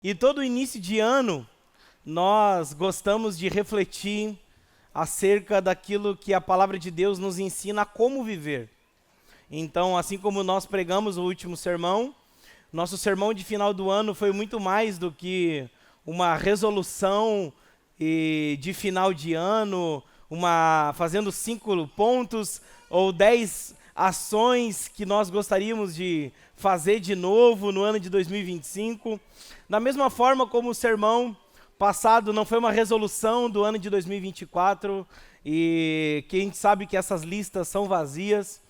E todo início de ano, nós gostamos de refletir acerca daquilo que a palavra de Deus nos ensina a como viver. Então, assim como nós pregamos o último sermão, nosso sermão de final do ano foi muito mais do que uma resolução de final de ano, fazendo 5 pontos ou 10 ações que nós gostaríamos de fazer de novo no ano de 2025. Da mesma forma como o sermão passado não foi uma resolução do ano de 2024, e quem sabe que essas listas são vazias.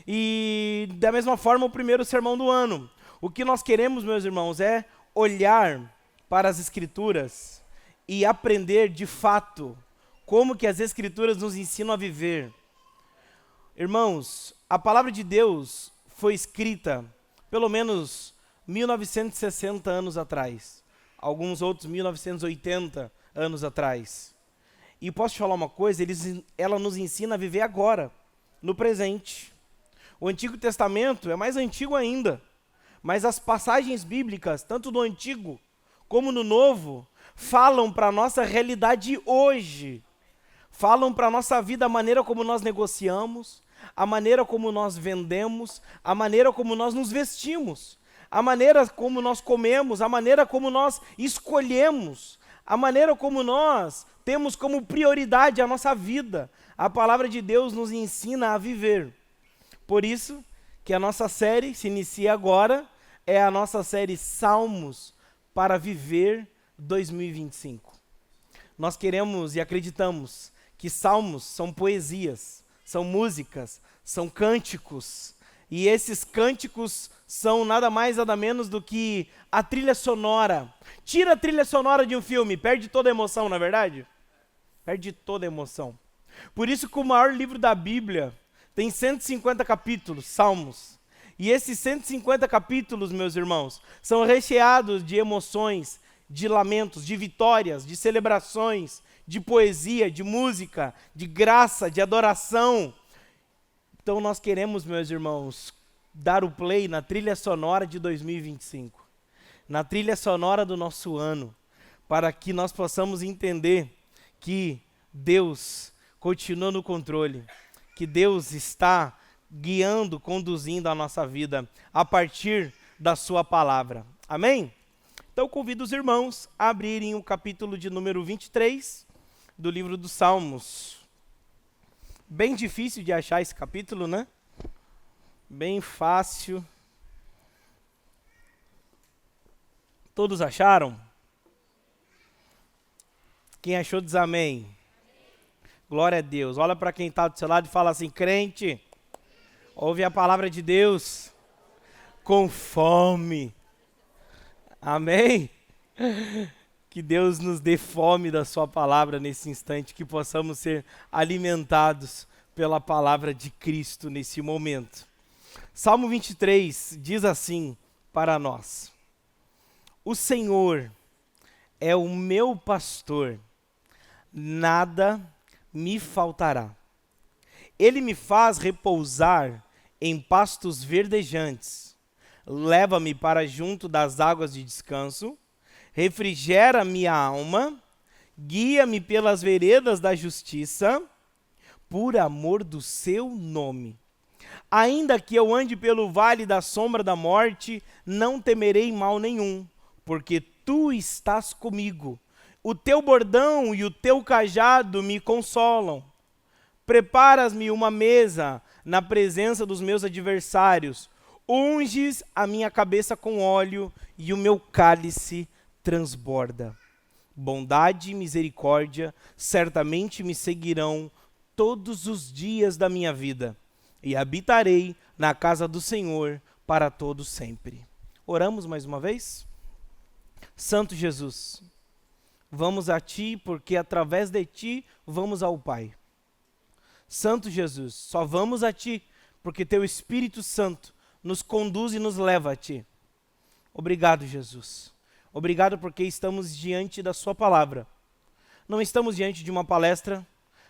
E da mesma forma o primeiro sermão do ano. O que nós queremos, meus irmãos, é olhar para as Escrituras e aprender de fato como que as Escrituras nos ensinam a viver. Irmãos, a palavra de Deus foi escrita pelo menos 1960 anos atrás. Alguns outros 1980 anos atrás. E posso te falar uma coisa, ela nos ensina a viver agora, no presente. O Antigo Testamento é mais antigo ainda, mas as passagens bíblicas, tanto do Antigo como no Novo, falam para a nossa realidade hoje. Falam para a nossa vida a maneira como nós negociamos, a maneira como nós vendemos, a maneira como nós nos vestimos, a maneira como nós comemos, a maneira como nós escolhemos, a maneira como nós temos como prioridade a nossa vida. A palavra de Deus nos ensina a viver. Por isso que a nossa série se inicia agora, é a nossa série Salmos para Viver 2025. Nós queremos e acreditamos que salmos são poesias, são músicas, são cânticos. E esses cânticos são nada mais, nada menos do que a trilha sonora. Tira a trilha sonora de um filme, perde toda a emoção, não é verdade? Perde toda a emoção. Por isso que o maior livro da Bíblia tem 150 capítulos, Salmos. E esses 150 capítulos, meus irmãos, são recheados de emoções, de lamentos, de vitórias, de celebrações, de poesia, de música, de graça, de adoração. Então nós queremos, meus irmãos, dar o play na trilha sonora de 2025, na trilha sonora do nosso ano, para que nós possamos entender que Deus continua no controle, que Deus está guiando, conduzindo a nossa vida a partir da sua palavra. Amém? Então convido os irmãos a abrirem o capítulo de número 23 do livro dos Salmos. Bem difícil de achar esse capítulo, né? Bem fácil. Todos acharam? Quem achou diz amém. Glória a Deus. Olha para quem está do seu lado e fala assim: crente, ouve a palavra de Deus com fome. Amém? Que Deus nos dê fome da sua palavra nesse instante, que possamos ser alimentados pela palavra de Cristo nesse momento. Salmo 23 diz assim para nós: o Senhor é o meu pastor, nada me faltará. Ele me faz repousar em pastos verdejantes, leva-me para junto das águas de descanso, refrigera minha alma, guia-me pelas veredas da justiça, por amor do seu nome. Ainda que eu ande pelo vale da sombra da morte, não temerei mal nenhum, porque tu estás comigo. O teu bordão e o teu cajado me consolam. Preparas-me uma mesa na presença dos meus adversários. Unges a minha cabeça com óleo e o meu cálice transborda. Bondade e misericórdia certamente me seguirão todos os dias da minha vida, e habitarei na casa do Senhor para todo sempre. Oramos mais uma vez? Santo Jesus, vamos a Ti, porque através de Ti vamos ao Pai. Santo Jesus, só vamos a Ti, porque Teu Espírito Santo nos conduz e nos leva a Ti. Obrigado, Jesus. Obrigado porque estamos diante da Sua palavra. Não estamos diante de uma palestra,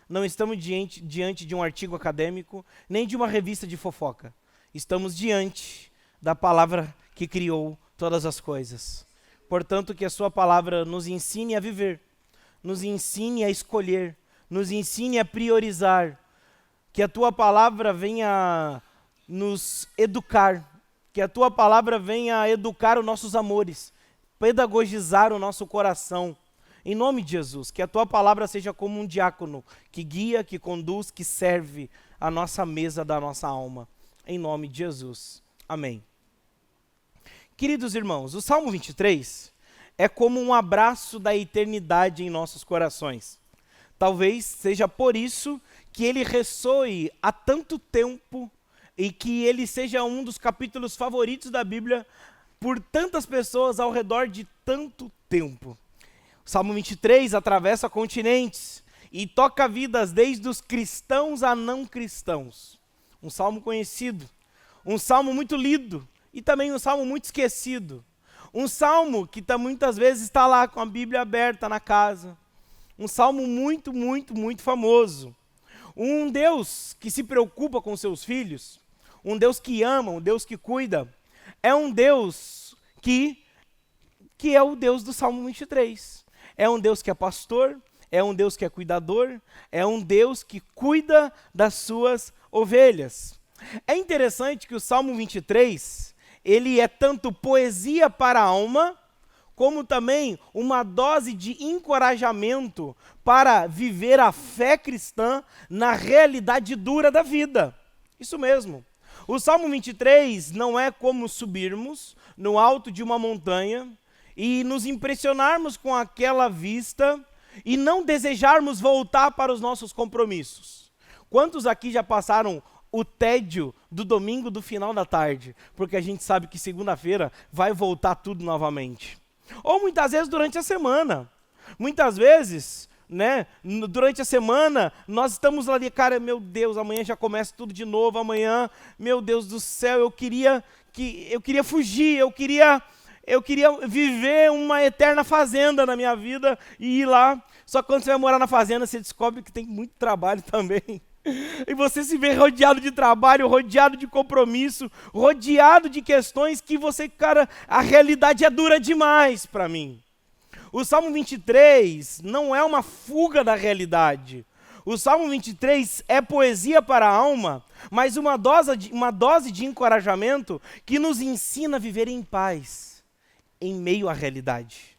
não estamos diante de um artigo acadêmico, nem de uma revista de fofoca. Estamos diante da palavra que criou todas as coisas. Portanto, que a sua palavra nos ensine a viver, nos ensine a escolher, nos ensine a priorizar, que a tua palavra venha nos educar, que a tua palavra venha educar os nossos amores, pedagogizar o nosso coração. Em nome de Jesus, que a tua palavra seja como um diácono, que guia, que conduz, que serve a nossa mesa da nossa alma. Em nome de Jesus. Amém. Queridos irmãos, o Salmo 23 é como um abraço da eternidade em nossos corações. Talvez seja por isso que ele ressoe há tanto tempo e que ele seja um dos capítulos favoritos da Bíblia por tantas pessoas ao redor de tanto tempo. O Salmo 23 atravessa continentes e toca vidas desde os cristãos a não cristãos. Um salmo conhecido, um salmo muito lido e também um salmo muito esquecido. Um salmo que muitas vezes está lá com a Bíblia aberta na casa. Um salmo muito, muito, muito famoso. Um Deus que se preocupa com seus filhos, um Deus que ama, um Deus que cuida. É um Deus que é o Deus do Salmo 23. É um Deus que é pastor, é um Deus que é cuidador, é um Deus que cuida das suas ovelhas. É interessante que o Salmo 23, ele é tanto poesia para a alma, como também uma dose de encorajamento para viver a fé cristã na realidade dura da vida. Isso mesmo. O Salmo 23 não é como subirmos no alto de uma montanha e nos impressionarmos com aquela vista e não desejarmos voltar para os nossos compromissos. Quantos aqui já passaram o tédio do domingo do final da tarde? Porque a gente sabe que segunda-feira vai voltar tudo novamente. Ou muitas vezes durante a semana. Muitas vezes, durante a semana, nós estamos ali, cara, meu Deus, amanhã já começa tudo de novo, amanhã, meu Deus do céu, eu queria fugir, eu queria viver uma eterna fazenda na minha vida e ir lá. Só que quando você vai morar na fazenda, você descobre que tem muito trabalho também. E você se vê rodeado de trabalho, rodeado de compromisso, rodeado de questões que a realidade é dura demais para mim. O Salmo 23 não é uma fuga da realidade. O Salmo 23 é poesia para a alma, mas uma dose de encorajamento que nos ensina a viver em paz. Em meio à realidade,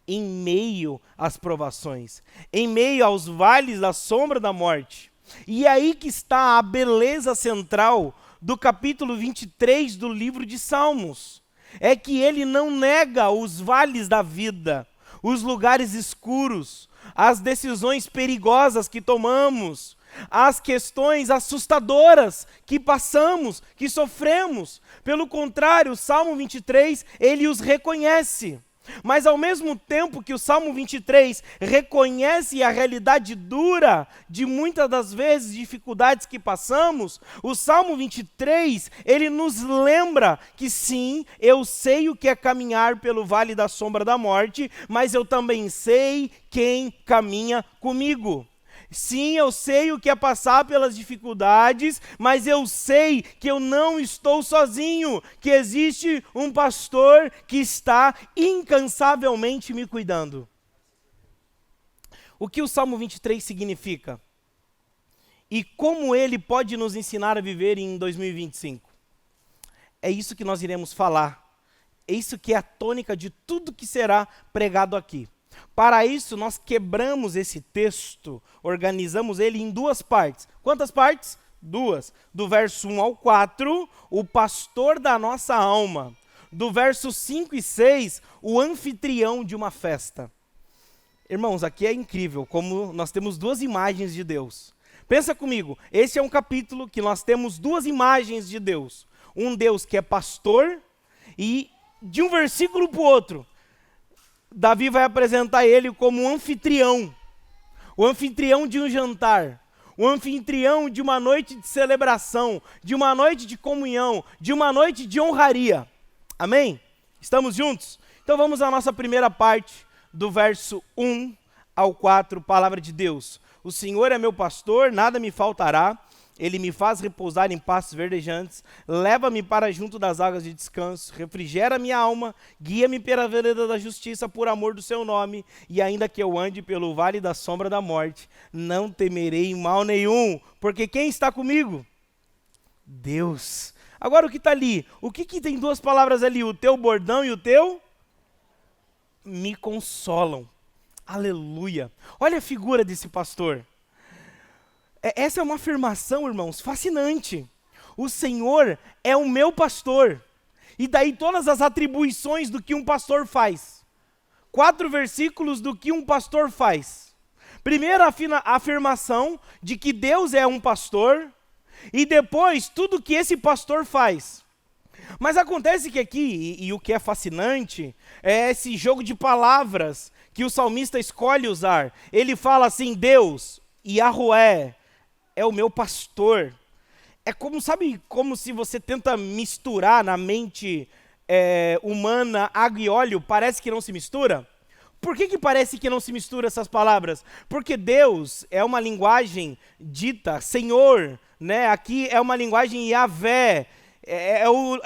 em meio às provações, em meio aos vales da sombra da morte. E é aí que está a beleza central do capítulo 23 do livro de Salmos. É que ele não nega os vales da vida, os lugares escuros, as decisões perigosas que tomamos, as questões assustadoras que passamos, que sofremos. Pelo contrário, o Salmo 23, ele os reconhece. Mas ao mesmo tempo que o Salmo 23 reconhece a realidade dura de muitas das vezes dificuldades que passamos, o Salmo 23, ele nos lembra que sim, eu sei o que é caminhar pelo vale da sombra da morte, mas eu também sei quem caminha comigo. Sim, eu sei o que é passar pelas dificuldades, mas eu sei que eu não estou sozinho, que existe um pastor que está incansavelmente me cuidando. O que o Salmo 23 significa? E como ele pode nos ensinar a viver em 2025? É isso que nós iremos falar. É isso que é a tônica de tudo que será pregado aqui. Para isso, nós quebramos esse texto, organizamos ele em duas partes. Quantas partes? Duas. Do verso 1 ao 4, o pastor da nossa alma. Do verso 5 e 6, o anfitrião de uma festa. Irmãos, aqui é incrível como nós temos duas imagens de Deus. Pensa comigo, esse é um capítulo que nós temos duas imagens de Deus. Um Deus que é pastor e de um versículo para o outro, Davi vai apresentar ele como um anfitrião, o anfitrião de um jantar, o anfitrião de uma noite de celebração, de uma noite de comunhão, de uma noite de honraria. Amém? Estamos juntos? Então vamos à nossa primeira parte, do verso 1 ao 4, palavra de Deus. O Senhor é meu pastor, nada me faltará. Ele me faz repousar em pastos verdejantes, leva-me para junto das águas de descanso, refrigera minha alma, guia-me pela vereda da justiça por amor do seu nome, e ainda que eu ande pelo vale da sombra da morte, não temerei mal nenhum, porque quem está comigo? Deus. Agora o que está ali? O que tem duas palavras ali? O teu bordão e o teu? Me consolam. Aleluia. Olha a figura desse pastor. Essa é uma afirmação, irmãos, fascinante. O Senhor é o meu pastor. E daí todas as atribuições do que um pastor faz. 4 versículos do que um pastor faz. Primeira afirmação de que Deus é um pastor. E depois tudo que esse pastor faz. Mas acontece que aqui, e o que é fascinante, é esse jogo de palavras que o salmista escolhe usar. Ele fala assim, Deus, Yahué, é o meu pastor. É como, sabe, como se você tenta misturar na mente humana água e óleo, parece que não se mistura? Por que parece que não se mistura essas palavras? Porque Deus é uma linguagem dita, Senhor, né? Aqui é uma linguagem Yahvé, é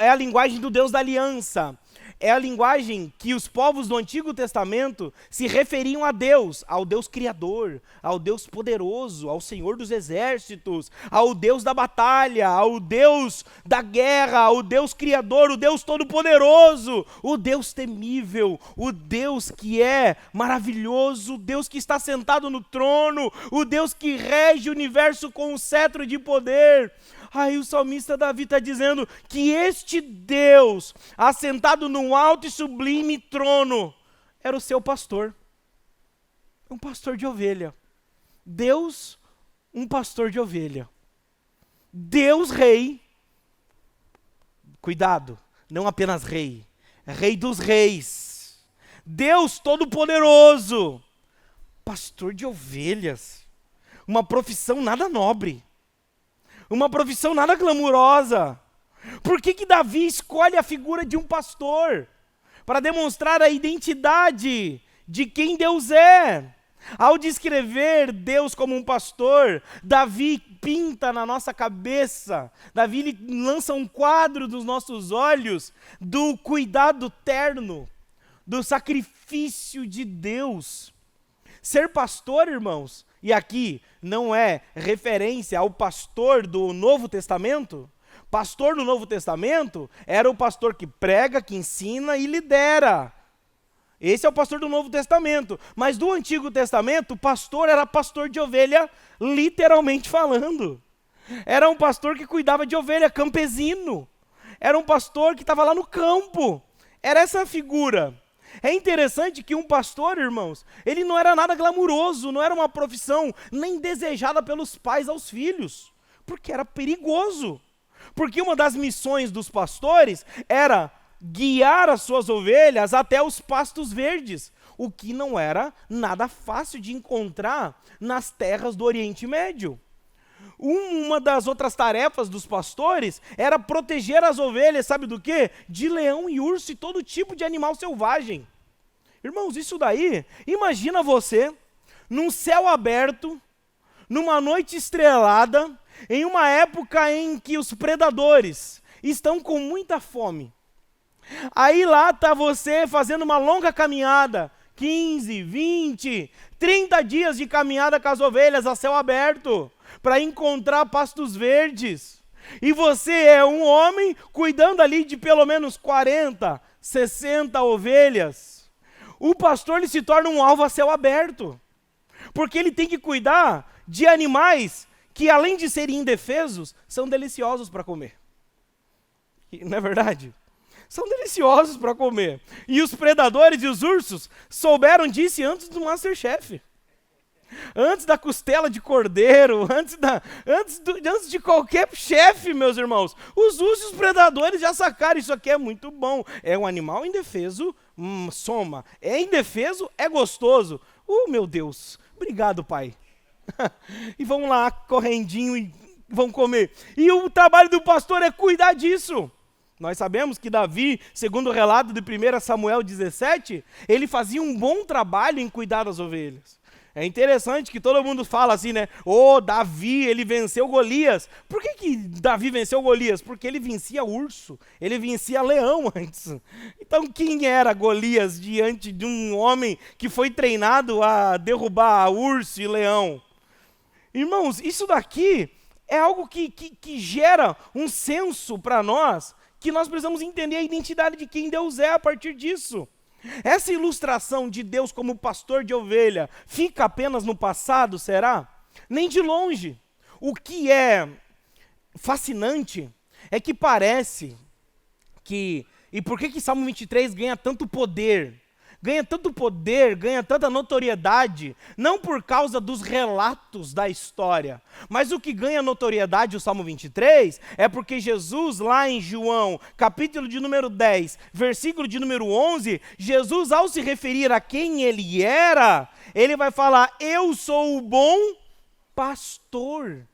a linguagem do Deus da aliança. É a linguagem que os povos do Antigo Testamento se referiam a Deus, ao Deus Criador, ao Deus poderoso, ao Senhor dos exércitos, ao Deus da batalha, ao Deus da guerra, ao Deus Criador, o Deus Todo-Poderoso, o Deus temível, o Deus que é maravilhoso, o Deus que está sentado no trono, o Deus que rege o universo com um cetro de poder. Aí o salmista Davi está dizendo que este Deus, assentado num alto e sublime trono, era o seu pastor. Um pastor de ovelha. Deus, um pastor de ovelha. Deus rei. Cuidado, não apenas rei. Rei dos reis. Deus todo-poderoso. Pastor de ovelhas. Uma profissão nada nobre. Uma profissão nada glamurosa. Por que Davi escolhe a figura de um pastor? Para demonstrar a identidade de quem Deus é. Ao descrever Deus como um pastor, Davi pinta na nossa cabeça, Davi lança um quadro dos nossos olhos do cuidado terno, do sacrifício de Deus. Ser pastor, irmãos, e aqui não é referência ao pastor do Novo Testamento. Pastor do Novo Testamento era o pastor que prega, que ensina e lidera. Esse é o pastor do Novo Testamento. Mas do Antigo Testamento, o pastor era pastor de ovelha, literalmente falando. Era um pastor que cuidava de ovelha, campesino. Era um pastor que estava lá no campo. Era essa a figura. É interessante que um pastor, irmãos, ele não era nada glamuroso, não era uma profissão nem desejada pelos pais aos filhos, porque era perigoso. Porque uma das missões dos pastores era guiar as suas ovelhas até os pastos verdes, o que não era nada fácil de encontrar nas terras do Oriente Médio. Uma das outras tarefas dos pastores era proteger as ovelhas, sabe do quê? De leão e urso e todo tipo de animal selvagem. Irmãos, isso daí, imagina você num céu aberto, numa noite estrelada, em uma época em que os predadores estão com muita fome. Aí lá está você fazendo uma longa caminhada, 15, 20, 30 dias de caminhada com as ovelhas a céu aberto, para encontrar pastos verdes. E você é um homem cuidando ali de pelo menos 40, 60 ovelhas. O pastor ele se torna um alvo a céu aberto, porque ele tem que cuidar de animais que, além de serem indefesos, são deliciosos para comer. Não é verdade? São deliciosos para comer. E os predadores e os ursos souberam disso antes do MasterChef. Antes da costela de cordeiro, antes de qualquer chefe, meus irmãos. Os ursos e os predadores já sacaram, isso aqui é muito bom. É um animal indefeso, soma. É indefeso, é gostoso. Meu Deus, obrigado, pai. E vão lá, correndinho, e vão comer. E o trabalho do pastor é cuidar disso. Nós sabemos que Davi, segundo o relato de 1 Samuel 17, ele fazia um bom trabalho em cuidar das ovelhas. É interessante que todo mundo fala assim, né? Davi, ele venceu Golias. Por que Davi venceu Golias? Porque ele vencia urso, ele vencia leão antes. Então quem era Golias diante de um homem que foi treinado a derrubar urso e leão? Irmãos, isso daqui é algo que gera um senso para nós, que nós precisamos entender a identidade de quem Deus é a partir disso. Essa ilustração de Deus como pastor de ovelha fica apenas no passado, será? Nem de longe. O que é fascinante é que parece que... E por que Salmo 23 ganha tanto poder? Ganha tanto poder, ganha tanta notoriedade, não por causa dos relatos da história, mas o que ganha notoriedade o Salmo 23 é porque Jesus, lá em João, capítulo de número 10, versículo de número 11, Jesus, ao se referir a quem ele era, ele vai falar: eu sou o bom pastor,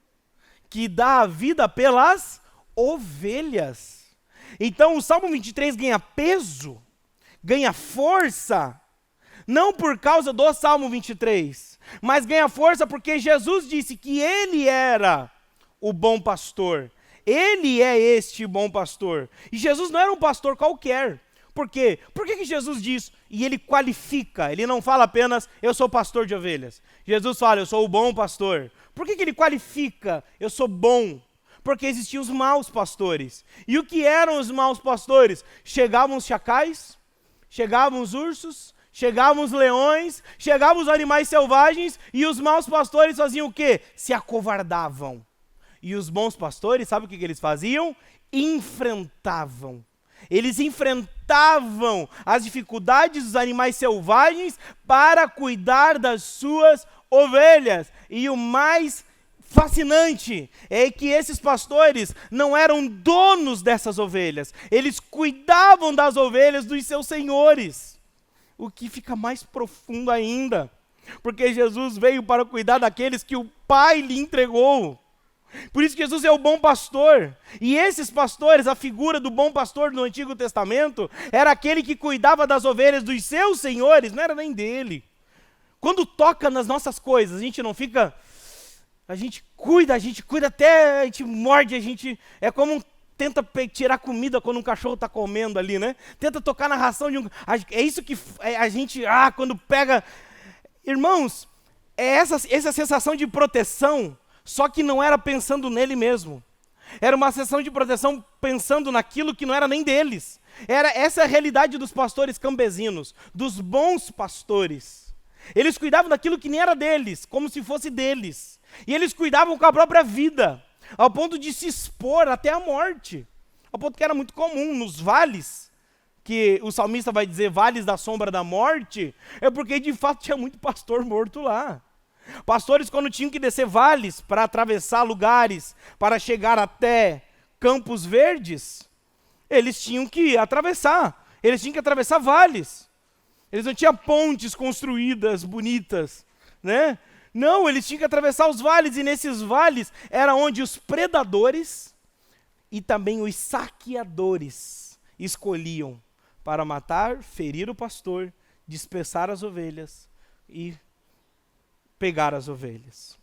que dá a vida pelas ovelhas. Então o Salmo 23 ganha peso, ganha força, não por causa do Salmo 23, mas ganha força porque Jesus disse que ele era o bom pastor. Ele é este bom pastor. E Jesus não era um pastor qualquer. Por quê? Por que Jesus diz? E ele qualifica, ele não fala apenas, eu sou pastor de ovelhas. Jesus fala, eu sou o bom pastor. Por que ele qualifica, eu sou bom? Porque existiam os maus pastores. E o que eram os maus pastores? Chegavam os chacais, chegavam os ursos, chegavam os leões, chegavam os animais selvagens, e os maus pastores faziam o quê? Se acovardavam. E os bons pastores, sabe o que eles faziam? Enfrentavam. Eles enfrentavam as dificuldades dos animais selvagens para cuidar das suas ovelhas. E o mais fascinante é que esses pastores não eram donos dessas ovelhas, eles cuidavam das ovelhas dos seus senhores, o que fica mais profundo ainda, porque Jesus veio para cuidar daqueles que o Pai lhe entregou. Por isso que Jesus é o bom pastor, e esses pastores, a figura do bom pastor no Antigo Testamento, era aquele que cuidava das ovelhas dos seus senhores, não era nem dele. Quando toca nas nossas coisas, a gente não fica... A gente cuida até a gente morde, é como tenta tirar comida quando um cachorro está comendo ali, né? Tenta tocar na ração de um... É isso que a gente, quando pega... Irmãos, é essa sensação de proteção, só que não era pensando nele mesmo. Era uma sensação de proteção pensando naquilo que não era nem deles. Essa é a realidade dos pastores campesinos, dos bons pastores. Eles cuidavam daquilo que nem era deles, como se fosse deles. E eles cuidavam com a própria vida, ao ponto de se expor até a morte. Ao ponto que era muito comum nos vales, que o salmista vai dizer vales da sombra da morte, é porque de fato tinha muito pastor morto lá. Pastores, quando tinham que descer vales para atravessar lugares, para chegar até campos verdes, eles tinham que atravessar vales. Eles não tinham pontes construídas, bonitas, né? Não, eles tinham que atravessar os vales, e nesses vales era onde os predadores e também os saqueadores escolhiam para matar, ferir o pastor, dispersar as ovelhas e pegar as ovelhas.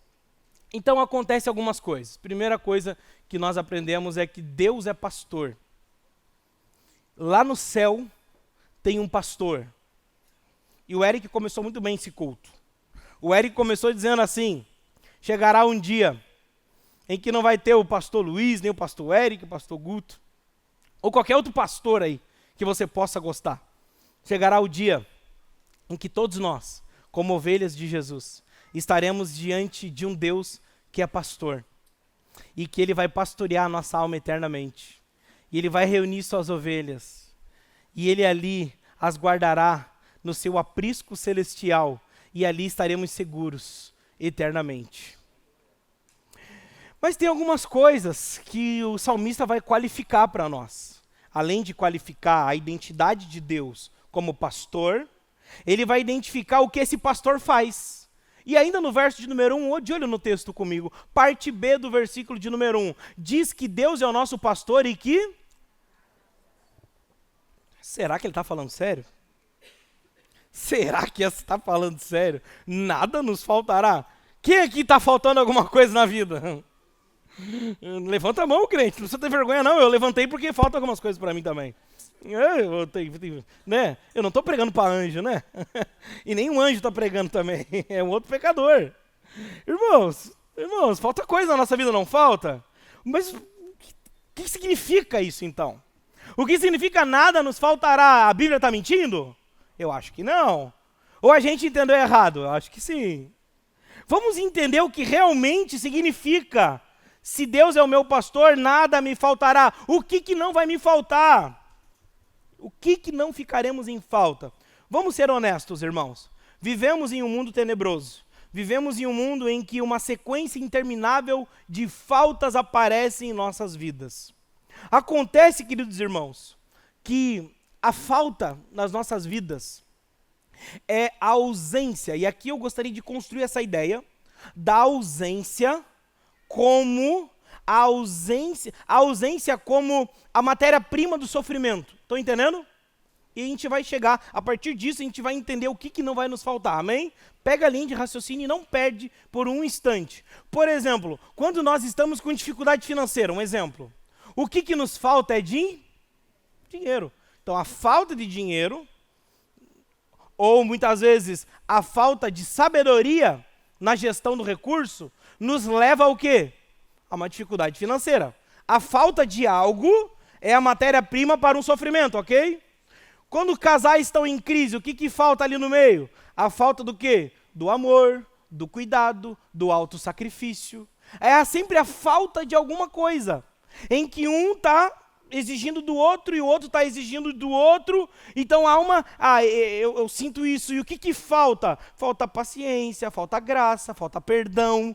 Então acontece algumas coisas. Primeira coisa que nós aprendemos é que Deus é pastor. Lá no céu tem um pastor. E o Eric começou muito bem esse culto. O Eric começou dizendo assim: chegará um dia em que não vai ter o pastor Luiz, nem o pastor Eric, o pastor Guto, ou qualquer outro pastor aí que você possa gostar. Chegará o dia em que todos nós, como ovelhas de Jesus, estaremos diante de um Deus que é pastor, e que Ele vai pastorear a nossa alma eternamente. E Ele vai reunir suas ovelhas, e Ele ali as guardará no seu aprisco celestial, e ali estaremos seguros eternamente. Mas tem algumas coisas que o salmista vai qualificar para nós. Além de qualificar a identidade de Deus como pastor, ele vai identificar o que esse pastor faz. E ainda no verso de número 1, de olho no texto comigo, parte B do versículo de número 1, diz que Deus é o nosso pastor e que... Será que ele está falando sério? Será que você está falando sério? Nada nos faltará. Quem aqui está faltando alguma coisa na vida? Levanta a mão, crente. Não precisa ter vergonha, não. Eu levantei porque faltam algumas coisas para mim também. Né? Eu não estou pregando para anjo, né? E nenhum anjo está pregando também. É um outro pecador. Irmãos, falta coisa na nossa vida, não falta? Mas o que significa isso, então? O que significa nada nos faltará? A Bíblia está mentindo? Eu acho que não. Ou a gente entendeu errado? Eu acho que sim. Vamos entender o que realmente significa. Se Deus é o meu pastor, nada me faltará. O que não vai me faltar? O que não ficaremos em falta? Vamos ser honestos, irmãos. Vivemos em um mundo tenebroso. Vivemos em um mundo em que uma sequência interminável de faltas aparece em nossas vidas. Acontece, queridos irmãos, que a falta nas nossas vidas é a ausência, e aqui eu gostaria de construir essa ideia da ausência como a ausência como a matéria-prima do sofrimento. Estão entendendo? E a gente vai chegar, a partir disso a gente vai entender o que não vai nos faltar, amém? Pega a linha de raciocínio e não perde por um instante. Por exemplo, quando nós estamos com dificuldade financeira, um exemplo, o que nos falta é dinheiro. Então a falta de dinheiro, ou muitas vezes a falta de sabedoria na gestão do recurso, nos leva ao quê? A uma dificuldade financeira. A falta de algo é a matéria-prima para um sofrimento, ok? Quando casais estão em crise, o que falta ali no meio? A falta do quê? Do amor, do cuidado, do autossacrifício. É sempre a falta de alguma coisa, em que um está exigindo do outro e o outro está exigindo do outro. Então há uma... eu sinto isso. E o que falta? Falta paciência, falta graça, falta perdão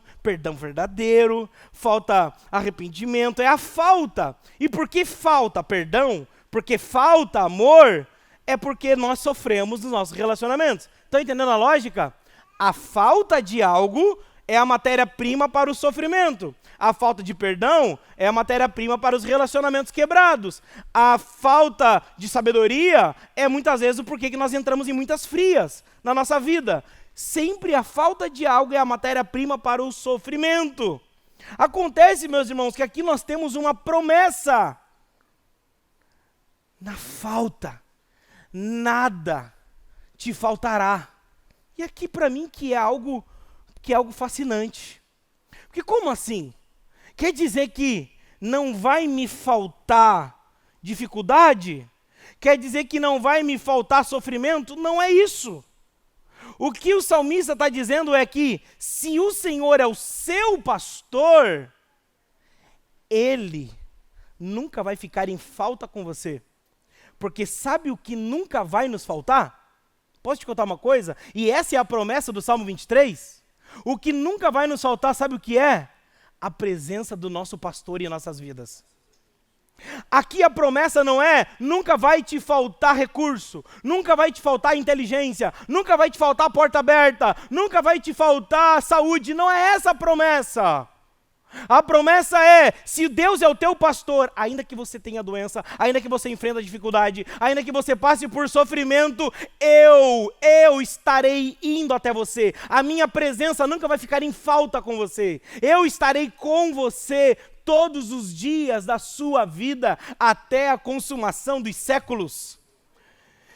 verdadeiro, falta arrependimento. É a falta. E por que falta perdão? Porque falta amor, é porque nós sofremos nos nossos relacionamentos. Estão entendendo a lógica? A falta de algo é a matéria-prima para o sofrimento. A falta de perdão é a matéria-prima para os relacionamentos quebrados. A falta de sabedoria é muitas vezes o porquê que nós entramos em muitas frias na nossa vida. Sempre a falta de algo é a matéria-prima para o sofrimento. Acontece, meus irmãos, que aqui nós temos uma promessa. Na falta, nada te faltará. E aqui para mim que é algo fascinante. Porque como assim? Quer dizer que não vai me faltar dificuldade? Quer dizer que não vai me faltar sofrimento? Não é isso. O que o salmista está dizendo é que se o Senhor é o seu pastor, Ele nunca vai ficar em falta com você. Porque sabe o que nunca vai nos faltar? Posso te contar uma coisa? E essa é a promessa do Salmo 23. O que nunca vai nos faltar, sabe o que é? A presença do nosso pastor em nossas vidas. Aqui a promessa não é, nunca vai te faltar recurso, nunca vai te faltar inteligência, nunca vai te faltar porta aberta, nunca vai te faltar saúde. Não é essa a promessa. A promessa é, se Deus é o teu pastor, ainda que você tenha doença, ainda que você enfrente dificuldade, ainda que você passe por sofrimento, eu estarei indo até você. A minha presença nunca vai ficar em falta com você. Eu estarei com você todos os dias da sua vida, até a consumação dos séculos.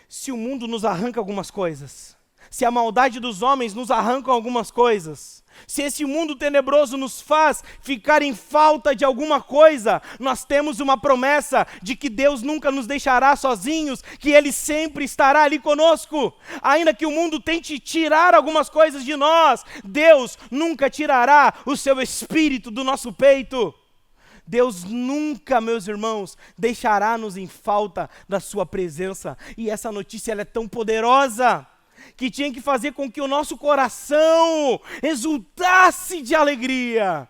Se o mundo nos arranca algumas coisas, se a maldade dos homens nos arranca algumas coisas, se esse mundo tenebroso nos faz ficar em falta de alguma coisa, nós temos uma promessa de que Deus nunca nos deixará sozinhos, que Ele sempre estará ali conosco. Ainda que o mundo tente tirar algumas coisas de nós, Deus nunca tirará o seu espírito do nosso peito. Deus nunca, meus irmãos, deixará-nos em falta da sua presença. E essa notícia ela é tão poderosa que tinha que fazer com que o nosso coração exultasse de alegria.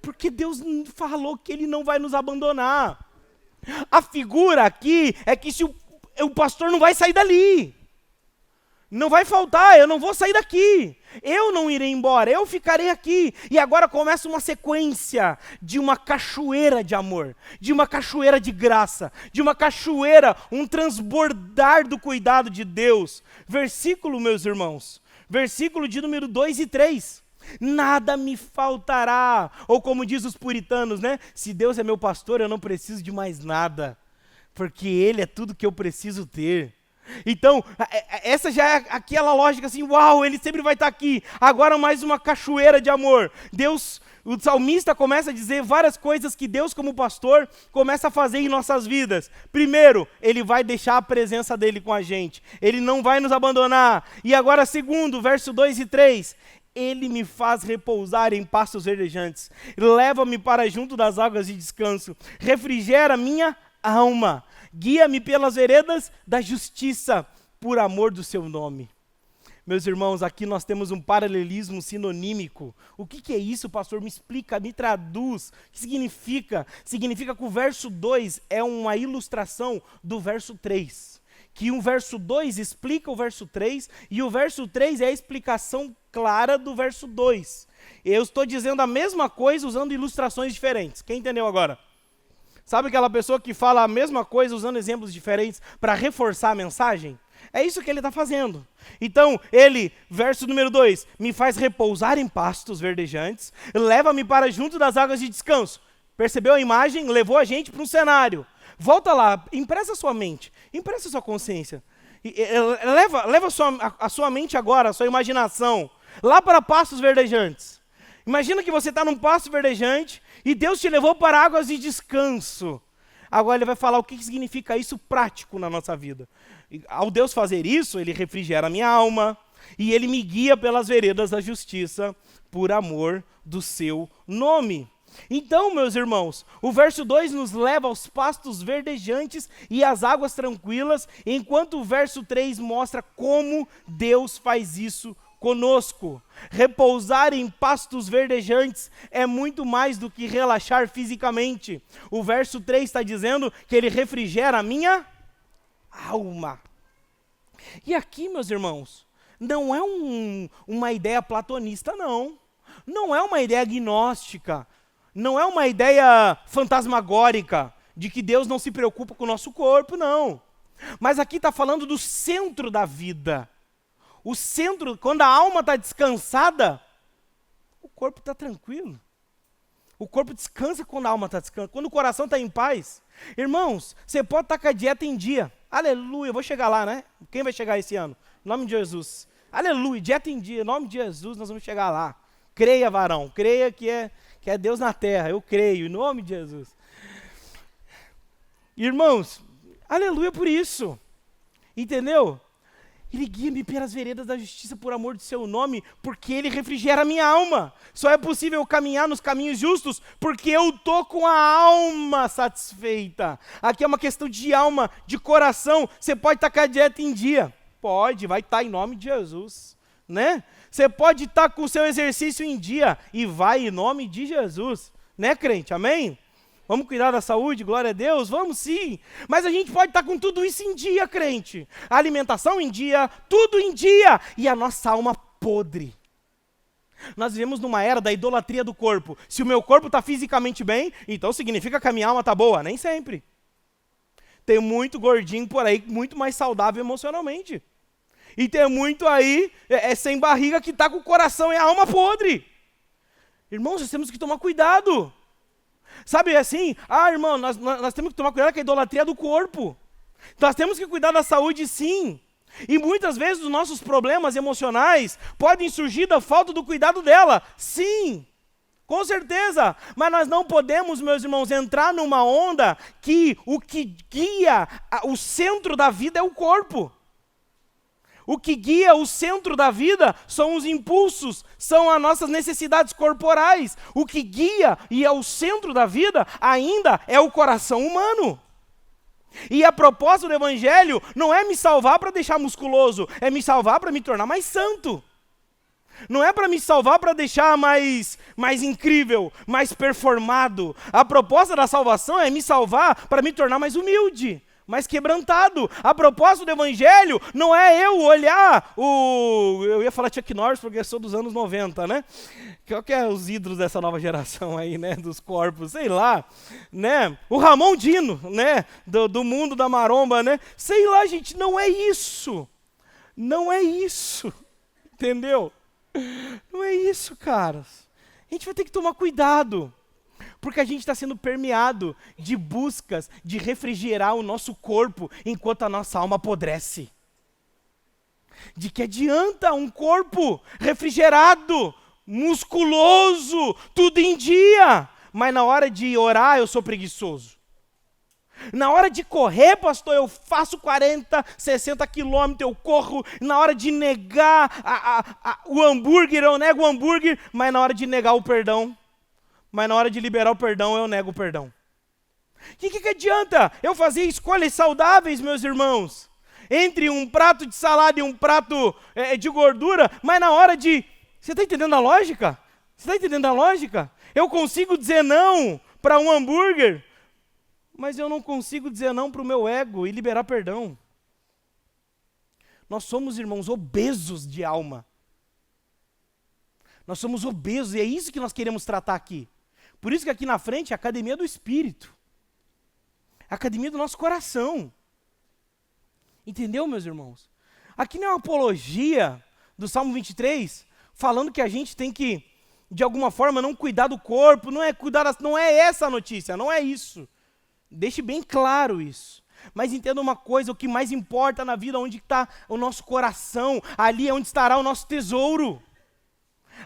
Porque Deus falou que Ele não vai nos abandonar. A figura aqui é que se o pastor não vai sair dali. Não vai faltar, eu não vou sair daqui. Eu não irei embora, eu ficarei aqui. E agora começa uma sequência de uma cachoeira de amor, de uma cachoeira de graça, de uma cachoeira, um transbordar do cuidado de Deus. Versículo, meus irmãos, versículo de número 2 e 3. Nada me faltará. Ou como diz os puritanos, né? Se Deus é meu pastor, eu não preciso de mais nada, porque Ele é tudo que eu preciso ter. Então, essa já é aquela lógica assim, uau, ele sempre vai estar aqui. Agora mais uma cachoeira de amor. Deus, o salmista começa a dizer várias coisas que Deus como pastor começa a fazer em nossas vidas. Primeiro, ele vai deixar a presença dele com a gente. Ele não vai nos abandonar. E agora segundo, verso 2 e 3. Ele me faz repousar em pastos verdejantes. Leva-me para junto das águas de descanso. Refrigera minha alma. Guia-me pelas veredas da justiça, por amor do seu nome. Meus irmãos, aqui nós temos um paralelismo sinonímico. O que é isso, pastor? Me explica, me traduz. O que significa? Significa que o verso 2 é uma ilustração do verso 3. Que o verso 2 explica o verso 3, e o verso 3 é a explicação clara do verso 2. Eu estou dizendo a mesma coisa usando ilustrações diferentes. Quem entendeu agora? Sabe aquela pessoa que fala a mesma coisa usando exemplos diferentes para reforçar a mensagem? É isso que ele está fazendo. Então, ele, verso número 2, me faz repousar em pastos verdejantes, leva-me para junto das águas de descanso. Percebeu a imagem? Levou a gente para um cenário. Volta lá, empresta a sua mente, empresta a sua consciência. Leva a sua mente agora, a sua imaginação, lá para pastos verdejantes. Imagina que você está num pasto verdejante e Deus te levou para águas de descanso. Agora ele vai falar o que significa isso prático na nossa vida. Ao Deus fazer isso, ele refrigera a minha alma e ele me guia pelas veredas da justiça por amor do seu nome. Então, meus irmãos, o verso 2 nos leva aos pastos verdejantes e às águas tranquilas, enquanto o verso 3 mostra como Deus faz isso conosco. Repousar em pastos verdejantes é muito mais do que relaxar fisicamente. O verso 3 está dizendo que ele refrigera a minha alma. E aqui, meus irmãos, não é uma ideia platonista, não. Não é uma ideia gnóstica. Não é uma ideia fantasmagórica de que Deus não se preocupa com o nosso corpo, não. Mas aqui está falando do centro da vida. O centro, quando a alma está descansada, o corpo está tranquilo. O corpo descansa quando a alma está descansada, quando o coração está em paz. Irmãos, você pode estar com a dieta em dia. Aleluia, eu vou chegar lá, né? Quem vai chegar esse ano? Em nome de Jesus. Aleluia, dieta em dia, em nome de Jesus, nós vamos chegar lá. Creia, varão, creia que é Deus na terra, eu creio, em nome de Jesus. Irmãos, aleluia por isso. Entendeu? Ele guia-me pelas veredas da justiça por amor do seu nome, porque ele refrigera a minha alma. Só é possível caminhar nos caminhos justos, porque eu estou com a alma satisfeita. Aqui é uma questão de alma, de coração. Você pode estar com a dieta em dia. Pode, vai estar em nome de Jesus, né? Você pode estar com o seu exercício em dia, e vai em nome de Jesus. Né, crente? Amém? Vamos cuidar da saúde, glória a Deus? Vamos sim. Mas a gente pode estar com tudo isso em dia, crente. A alimentação em dia, tudo em dia. E a nossa alma podre. Nós vivemos numa era da idolatria do corpo. Se o meu corpo está fisicamente bem, então significa que a minha alma está boa. Nem sempre. Tem muito gordinho por aí, muito mais saudável emocionalmente. E tem muito aí, sem barriga, que está com o coração e a alma podre. Irmãos, nós temos que tomar cuidado. Sabe assim, irmão, nós temos que tomar cuidado com a idolatria do corpo. Nós temos que cuidar da saúde, sim. E muitas vezes os nossos problemas emocionais podem surgir da falta do cuidado dela. Sim, com certeza. Mas nós não podemos, meus irmãos, entrar numa onda que o que guia o centro da vida é o corpo. O que guia o centro da vida são os impulsos, são as nossas necessidades corporais. O que guia e é o centro da vida ainda é o coração humano. E a proposta do evangelho não é me salvar para deixar musculoso, é me salvar para me tornar mais santo. Não é para me salvar para deixar mais incrível, mais performado. A proposta da salvação é me salvar para me tornar mais humilde, mas quebrantado. A proposta do evangelho não é eu olhar eu ia falar Chuck Norris porque eu sou dos anos 90, né? Qual que é os ídolos dessa nova geração aí, né? Dos corpos, sei lá, né? O Ramon Dino, né? Do mundo da maromba, né? Sei lá, gente, não é isso. Não é isso. Entendeu? Não é isso, caras. A gente vai ter que tomar cuidado. Porque a gente está sendo permeado de buscas de refrigerar o nosso corpo enquanto a nossa alma apodrece. De que adianta um corpo refrigerado, musculoso, tudo em dia, mas na hora de orar eu sou preguiçoso. Na hora de correr, pastor, eu faço 40, 60 quilômetros, eu corro. Na hora de negar o hambúrguer, eu nego o hambúrguer, mas na hora de negar o perdão, mas na hora de liberar o perdão, eu nego o perdão. O que adianta eu fazer escolhas saudáveis, meus irmãos? Entre um prato de salada e um prato de gordura, mas na hora de... Você está entendendo a lógica? Você está entendendo a lógica? Eu consigo dizer não para um hambúrguer, mas eu não consigo dizer não para o meu ego e liberar perdão. Nós somos, irmãos, obesos de alma. Nós somos obesos e é isso que nós queremos tratar aqui. Por isso que aqui na frente é a academia do Espírito. A academia do nosso coração. Entendeu, meus irmãos? Aqui não é uma apologia do Salmo 23, falando que a gente tem que, de alguma forma, não cuidar do corpo, não é essa a notícia, não é isso. Deixe bem claro isso. Mas entenda uma coisa, o que mais importa na vida, onde está o nosso coração, ali é onde estará o nosso tesouro.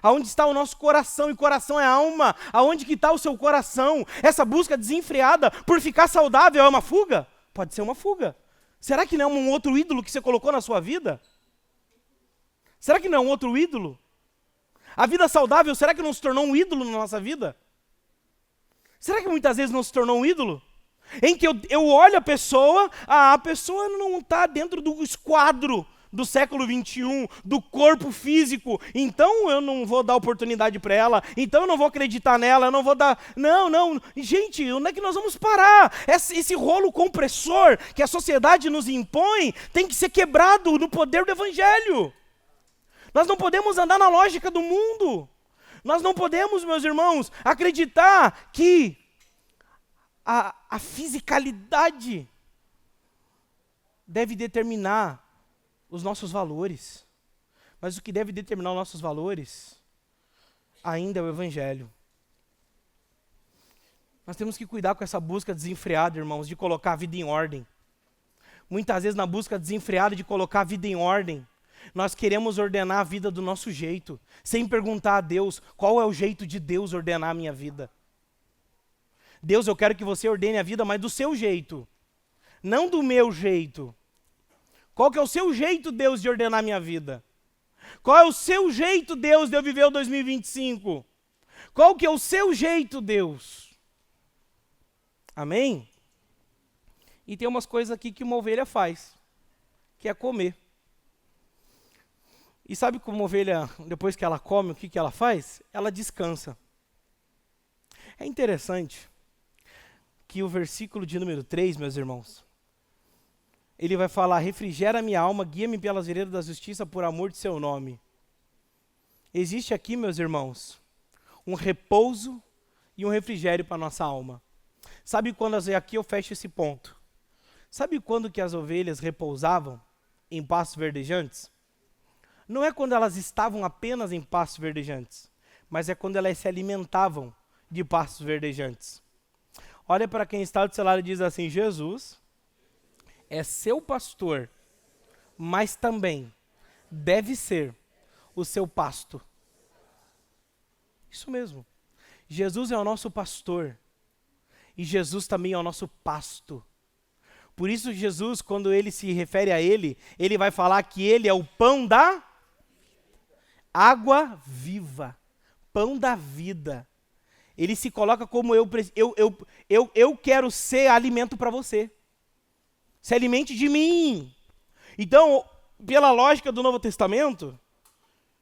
Aonde está o nosso coração, e coração é alma. Aonde que está o seu coração? Essa busca desenfreada por ficar saudável é uma fuga? Pode ser uma fuga. Será que não é um outro ídolo que você colocou na sua vida? Será que não é um outro ídolo? A vida saudável, será que não se tornou um ídolo na nossa vida? Será que muitas vezes não se tornou um ídolo? Em que eu olho a pessoa não está dentro do esquadro do século 21, do corpo físico, então eu não vou dar oportunidade para ela, então eu não vou acreditar nela, eu não vou dar... Não, gente, onde é que nós vamos parar? Esse rolo compressor que a sociedade nos impõe tem que ser quebrado no poder do evangelho. Nós não podemos andar na lógica do mundo. Nós não podemos, meus irmãos, acreditar que a fisicalidade deve determinar os nossos valores. Mas o que deve determinar os nossos valores ainda é o evangelho. Nós temos que cuidar com essa busca desenfreada, irmãos, de colocar a vida em ordem. Muitas vezes na busca desenfreada de colocar a vida em ordem, nós queremos ordenar a vida do nosso jeito, sem perguntar a Deus qual é o jeito de Deus ordenar a minha vida. Deus, eu quero que você ordene a vida, mas do seu jeito, não do meu jeito. Qual que é o seu jeito, Deus, de ordenar a minha vida? Qual é o seu jeito, Deus, de eu viver o 2025? Qual que é o seu jeito, Deus? Amém? E tem umas coisas aqui que uma ovelha faz, que é comer. E sabe como uma ovelha, depois que ela come, o que ela faz? Ela descansa. É interessante que o versículo de número 3, meus irmãos, ele vai falar: refrigera minha alma, guia-me pelas veredas da justiça por amor de seu nome. Existe aqui, meus irmãos, um repouso e um refrigério para a nossa alma. Sabe quando, aqui eu fecho esse ponto. Sabe quando que as ovelhas repousavam em pastos verdejantes? Não é quando elas estavam apenas em pastos verdejantes, mas é quando elas se alimentavam de pastos verdejantes. Olha para quem está do seu lado e diz assim: Jesus é seu pastor, mas também deve ser o seu pasto. Isso mesmo. Jesus é o nosso pastor e Jesus também é o nosso pasto. Por isso Jesus, quando ele se refere a ele vai falar que ele é o pão da água viva, pão da vida. Ele se coloca como eu quero ser alimento para você. Se alimente de mim. Então, pela lógica do Novo Testamento,